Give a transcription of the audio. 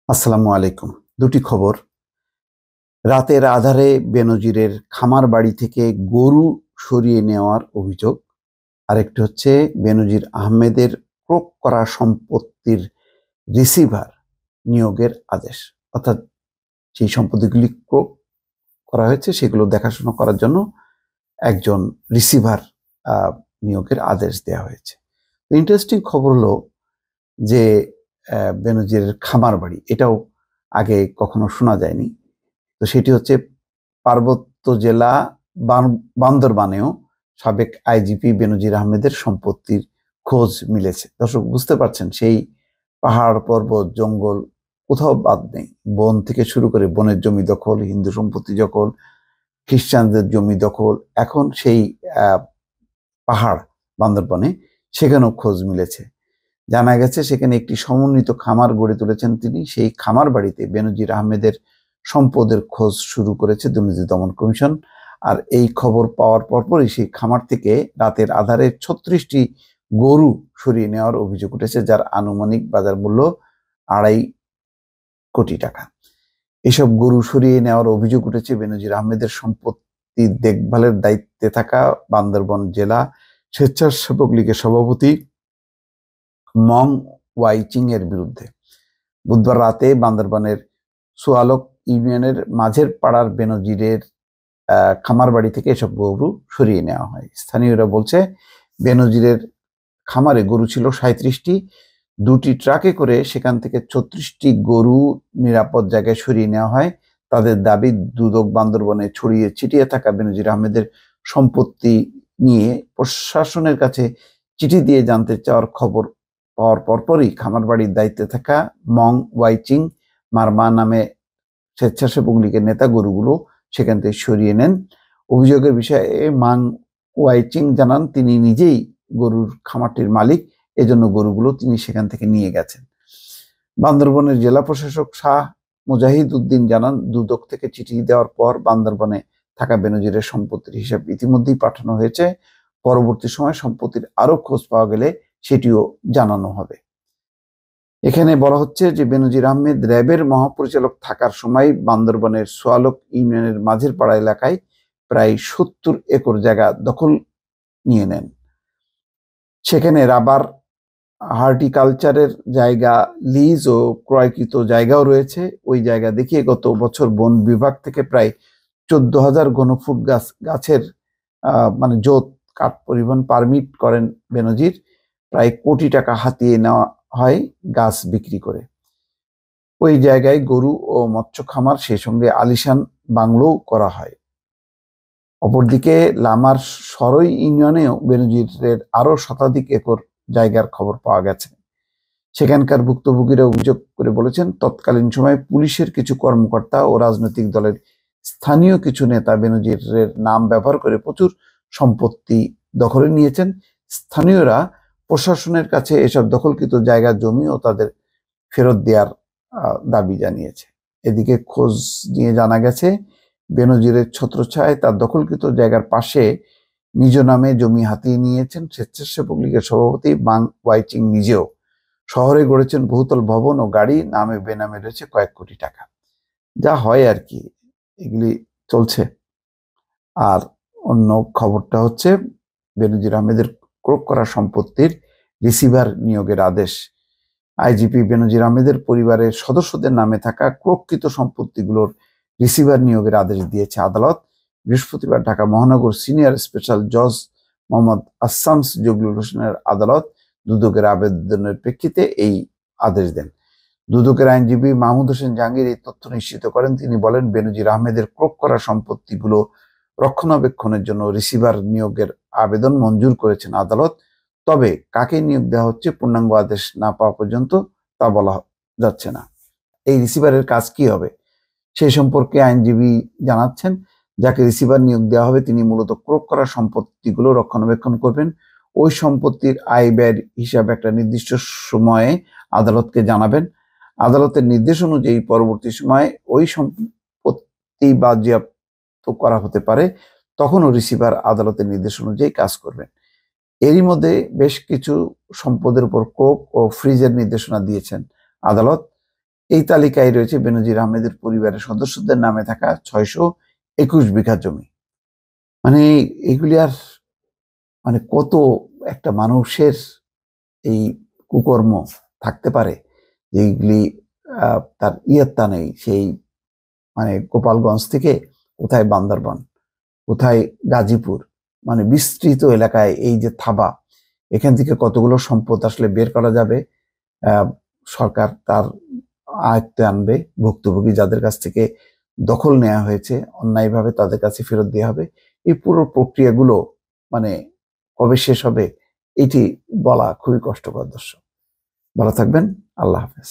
আসসালামু আলাইকুম। দুটি খবর। রাতের আঁধারে বেনজিরের খামার বাড়ি থেকে গরু সরিয়ে নেওয়ার অভিযোগ। আরেকটি হচ্ছে বেনজির আহমেদের ক্রোক করা সম্পত্তির রিসিভার নিয়োগের আদেশ। অর্থাৎ সেই সম্পত্তিগুলি ক্রোক করা হয়েছে সেগুলো দেখাশোনা করার জন্য একজন রিসিভার নিয়োগের আদেশ দেওয়া হয়েছে। ইন্টারেস্টিং খবর হলো যে বেনজিরের খামার বাড়ি এটাও আগে কখনো শোনা যায়নি। তো সেটি হচ্ছে পার্বত্য জেলা বান্দরবানেও সাবেক আইজিপি বেনজির আহমেদের সম্পত্তির খোঁজ মিলেছে। দর্শক বুঝতে পারছেন, সেই পাহাড় পর্বত জঙ্গল কোথাও বাদ নেই। বন থেকে শুরু করে বনের জমি দখল, হিন্দু সম্পত্তি দখল, খ্রিস্টানদের জমি দখল, এখন সেই পাহাড় বান্দরবনে সেখানেও খোঁজ মিলেছে। জানা গেছে সেখানে একটি সমন্বিত খামার গড়ে তুলেছেন তিনি। সেই খামার বাড়িতে বেনজির আহমেদের সম্পদের খোঁজ শুরু করেছে দুর্নীতি দমন কমিশন। আর এই খবর পাওয়ার পরপরই সেই খামার থেকে রাতের আধারে 36টি গরু সরিয়ে নেওয়ার অভিযোগ উঠেছে, যার আনুমানিক বাজার মূল্য 2.5 কোটি টাকা। এসব গরু সরিয়ে নেওয়ার অভিযোগ উঠেছে বেনজির আহমেদের সম্পত্তি দেখভালের দায়িত্বে থাকা বান্দরবন জেলা স্বেচ্ছাসেবক লীগের সভাপতি মং ওয়াইচিং এর বিরুদ্ধে। বুধবার রাতে বান্দরবানের সোয়ালক ইউনিয়নের মাঝের পাড়ার বেনজিরের খামার বাড়ি থেকে এসব গরু সরিয়ে নেওয়া হয়। স্থানীয়রা বলছে বেনজিরের খামারে গরু ছিল 37টি। 2টি ট্রাকে করে সেখান থেকে 36টি গরু নিরাপদ জায়গায় সরিয়ে নেওয়া হয়। তাদের দাবি, দুদক বান্দরবনে ছড়িয়ে ছিটিয়ে থাকা বেনজির আহমেদের সম্পত্তি নিয়ে প্রশাসনের কাছে চিঠি দিয়ে জানতে চাওয়ার খবর পাওয়ার পরপরই খামার বাড়ির দায়িত্বে থাকা মং ওয়াইচিং মারমা নামে স্বেচ্ছাসেবক লীগের নেতা গরুগুলো সেখান থেকে সরিয়ে নেন। অভিযোগের বিষয়ে মাং ওয়াইচিং জানান তিনি নিজেই গরুর খামারটির মালিক, এজন্য গরুগুলো তিনি সেখান থেকে নিয়ে গেছেন। বান্দরবনের জেলা প্রশাসক শাহ মুজাহিদ উদ্দিন জানান, দুদক থেকে চিঠি দেওয়ার পর বান্দরবনে থাকা বেনজিরের সম্পত্তির হিসাব ইতিমধ্যেই পাঠানো হয়েছে। পরবর্তী সময় সম্পত্তির আরো খোঁজ পাওয়া গেলে সেটিও জানানো হবে। এখানে বলা হচ্ছে যে বেনজির আহমেদ র্যাবের মহাপরিচালক থাকার সময় বান্দরবনের সোয়ালক ইউনিয়নের মাঝের পাড়া এলাকায় প্রায় 70 একর জায়গা দখল নিয়ে নেন। সেখানে রাবার, হর্টিকালচারের জায়গা, লিজ ও ক্রয়কৃত জায়গাও রয়েছে। ওই জায়গা দেখিয়ে গত বছর বন বিভাগ থেকে প্রায় 14,000 ঘনফুট গাছের জোত কাঠ পরিবহন পারমিট করেন বেনজির। প্রায় কোটি টাকা হাতিয়ে নেওয়া হয় গাছ বিক্রি করে। ওই জায়গায় গরু ও মৎস্য খামার, সেই সঙ্গে আলিশান বাংলোও করা হয়। অপরদিকে লামার সরই ইউনিয়নেও বেনজিরের আরো শতাধিক একর জায়গার খবর পাওয়া গেছে। সেখানকার ভুক্তভোগীরা অভিযোগ করে বলেছেন, তৎকালীন সময়ে পুলিশের কিছু কর্মকর্তা ও রাজনৈতিক দলের স্থানীয় কিছু নেতা বেনজিরের নাম ব্যবহার করে প্রচুর সম্পত্তি দখলে নিয়েছেন। স্থানীয়রা প্রশাসনের কাছে এসব দখলকৃত জায়গা, জমি ও তাদের ফেরত দেওয়ার দাবি জানিয়েছে। এদিকে খোঁজ নিয়ে জানা গেছে বেনজিরের ছত্রছায়ায় তার দখলকৃত জায়গার পাশে নিজ নামে জমি হাতিয়ে নিয়েছেন স্বেচ্ছাসেবক লীগের সভাপতি মাং ওয়াইচিং নিজেও। শহরে গড়েছেন বহুতল ভবন ও গাড়ি, নামে বেনামে রয়েছে কয়েক কোটি টাকা। যা হয় আর কি, এগুলি চলছে। আর অন্য খবরটা হচ্ছে বেনজির আহমেদের ক্রোক করা সম্পত্তির রিসিভার নিয়োগের আদেশ। আইজিপি বেনজির আহমেদের পরিবারের সদস্যদের নামে থাকা ক্রোককৃত সম্পত্তিগুলোর রিসিভার নিয়োগের আদেশ দিয়েছে আদালত। বৃহস্পতিবার ঢাকা মহানগর সিনিয়র স্পেশাল জজ মোহাম্মদ আসামস জগলুল হোসেনের আদালত দুদকের আবেদনের প্রেক্ষিতে এই আদেশ দেন। দুদকের আইনজীবী মাহমুদ হোসেন জাহাঙ্গীর এই তথ্য নিশ্চিত করেন। তিনি বলেন, বেনজির আহমেদের ক্রোক করা সম্পত্তিগুলো রক্ষণাবেক্ষণের জন্য রিসিভার নিয়োগের আবেদন মঞ্জুর করেছেন আদালত। তবে কাকে নিয়োগ দেওয়া হচ্ছে পূর্ণাঙ্গ আদেশ না পাওয়া পর্যন্ত তা বলা যাচ্ছে না। এই রিসিভারের কাজ কি হবে সেই সম্পর্কে আইনজীবী জানাচ্ছেন, যাকে রিসিভার নিয়োগ দেওয়া হবে তিনি মূলত ক্রোক করা সম্পত্তিগুলো রক্ষণাবেক্ষণ করবেন। ওই সম্পত্তির আয় ব্যয়ের হিসাব একটা নির্দিষ্ট সময়ে আদালতকে জানাবেন। আদালতের নির্দেশ অনুযায়ী পরবর্তী সময়ে ওই সম্পত্তি বাজেয়াপ্ত করা হতে পারে, তখনও রিসিভার আদালতের নির্দেশ অনুযায়ী কাজ করবেন। এরই মধ্যে বেশ কিছু সম্পদের উপর ক্রোক ও ফ্রিজের নির্দেশনা দিয়েছেন আদালত। এই তালিকায় রয়েছে বেনজির আহমেদের পরিবারের সদস্যদের নামে থাকা 621 বিঘা জমি। মানে এগুলি আর মানে কত একটা মানুষের এই কুকর্ম থাকতে পারে, যেগুলি তার ইয়ত্তা নেই। সেই মানে গোপালগঞ্জ থেকে কোথায় বান্দরবান, কোথায় গাজীপুর, মানে বিস্তৃত এলাকায় এই যে থাবা, এখান থেকে কতগুলো সম্পদ আসলে বের করা যাবে, সরকার তার আয়ত্তে আনবে। ভুক্তভোগী যাদের কাছ থেকে দখল নেওয়া হয়েছে অন্যায়ভাবে তাদের কাছে ফেরত দেওয়া হবে। এই পুরো প্রক্রিয়াগুলো মানে কবে শেষ হবে এটি বলা খুবই কষ্টকর। দর্শক ভালো থাকবেন, আল্লাহ হাফেজ।